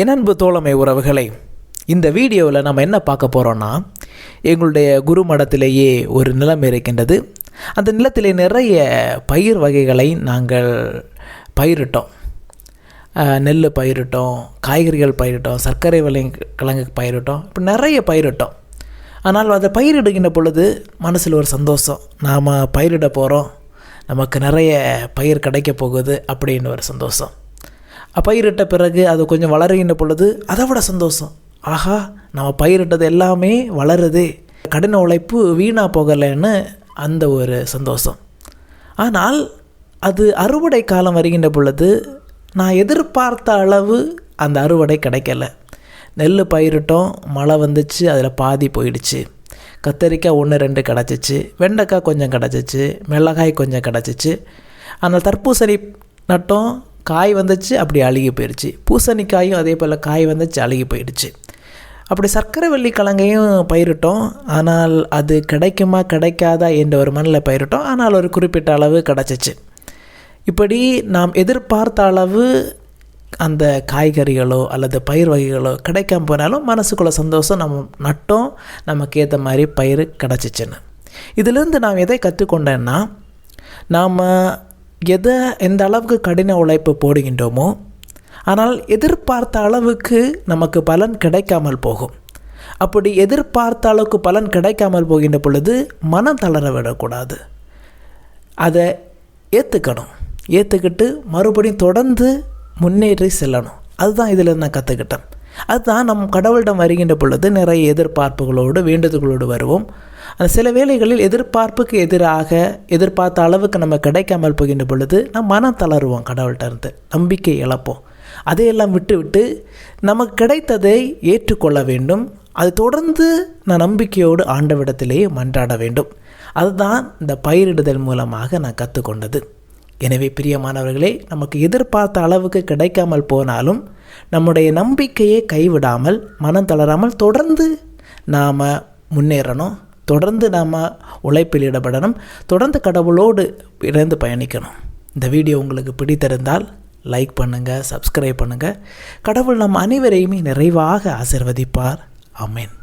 என் அன்பு தோழமை உறவுகளை, இந்த வீடியோவில் நம்ம என்ன பார்க்க போகிறோன்னா, எங்களுடைய குரு மடத்திலேயே ஒரு நிலம் இருக்கின்றது. அந்த நிலத்திலே நிறைய பயிர் வகைகளை நாங்கள் பயிரிட்டோம். நெல் பயிரிட்டோம், காய்கறிகள் பயிரிட்டோம், சர்க்கரை கிழங்கு பயிரிட்டோம், இப்போ நிறைய பயிரிட்டோம். ஆனால் அதை பயிரிடுகின்ற பொழுது மனசில் ஒரு சந்தோஷம், நாம் பயிரிட போகிறோம், நமக்கு நிறைய பயிர் கிடைக்க போகுது அப்படின்னு ஒரு சந்தோஷம். பயிரிட்ட பிறகு அது கொஞ்சம் வளருகின்ற பொழுது அதை விட சந்தோஷம், ஆஹா நம்ம பயிரிட்டது எல்லாமே வளருது, கடின உழைப்பு வீணாக போகலைன்னு அந்த ஒரு சந்தோஷம். ஆனால் அது அறுவடை காலம் வருகின்ற பொழுது நான் எதிர்பார்த்த அளவு அந்த அறுவடை கிடைக்கல. நெல் பயிரிட்டோம், மழை வந்துச்சு, அதில் பாதி போயிடுச்சு. கத்தரிக்காய் 1-2 கிடச்சிச்சு, வெண்டைக்காய் கொஞ்சம் கிடச்சிச்சு, மிளகாய் கொஞ்சம் கிடச்சிச்சு. ஆனால் தர்பூசணி நட்டோம், காய் வந்துச்சு, அப்படி அழுகி போயிடுச்சு. பூசணிக்காயும் அதே போல் காய் வந்துச்சு, அழுகி போயிடுச்சு. அப்படி சர்க்கரை கிழங்கையும் பயிரிட்டோம். ஆனால் அது கிடைக்குமா கிடைக்காதா என்ற ஒரு மண்ணில் பயிரிட்டோம். ஆனால் ஒரு குறிப்பிட்ட அளவு கிடச்சிச்சு. இப்படி நாம் எதிர்பார்த்த அளவு அந்த காய்கறிகளோ அல்லது பயிர் வகைகளோ கிடைக்காம போனாலும் மனசுக்குள்ள சந்தோஷம், நம்ம நட்டோம், நமக்கு ஏற்ற மாதிரி பயிர் கிடச்சிச்சுன்னு. இதிலிருந்து நாம் எதை கற்றுக்கொண்டேன்னா, நாம் எந்த அளவுக்கு கடின உழைப்பு போடுகின்றோமோ ஆனால் எதிர்பார்த்த அளவுக்கு நமக்கு பலன் கிடைக்காமல் போகும். அப்படி எதிர்பார்த்த அளவுக்கு பலன் கிடைக்காமல் போகின்ற பொழுது மனம் தளர விடக்கூடாது. அதை ஏற்றுக்கிட்டு மறுபடியும் தொடர்ந்து முன்னேறி செல்லணும். அதுதான் இதில் நான் கற்றுக்கிட்டேன். அதுதான் நம் கடவுளிடம் வருகின்ற பொழுது நிறைய எதிர்பார்ப்புகளோடு வேண்டுதல்களோடு வருவோம். அந்த சில வேளைகளில் எதிர்பார்ப்புக்கு எதிராக எதிர்பார்த்த அளவுக்கு நம்ம கிடைக்காமல் போகின்ற பொழுது நம்ம மனம் தளருவோம், கடவுள்கிட்ட இருந்து நம்பிக்கை இழப்போம். அதையெல்லாம் விட்டு நமக்கு கிடைத்ததை ஏற்றுக்கொள்ள வேண்டும். அது தொடர்ந்து நான் நம்பிக்கையோடு ஆண்டவிடத்திலேயே மன்றாட வேண்டும். அதுதான் இந்த பயிரிடுதல் மூலமாக நான் கற்றுக்கொண்டது. எனவே பிரியமானவர்களே, நமக்கு எதிர்பார்த்த அளவுக்கு கிடைக்காமல் போனாலும் நம்முடைய நம்பிக்கையை கைவிடாமல் மனம் தளராமல் தொடர்ந்து நாம் முன்னேறணும். தொடர்ந்து நாம் உழைப்பில் ஈடுபடணும். தொடர்ந்து கடவுளோடு இணைந்து பயணிக்கணும். இந்த வீடியோ உங்களுக்கு பிடித்திருந்தால் லைக் பண்ணுங்கள், சப்ஸ்கிரைப் பண்ணுங்கள். கடவுள் நம் அனைவரையுமே நிறைவாக ஆசீர்வதிப்பார். ஆமென்.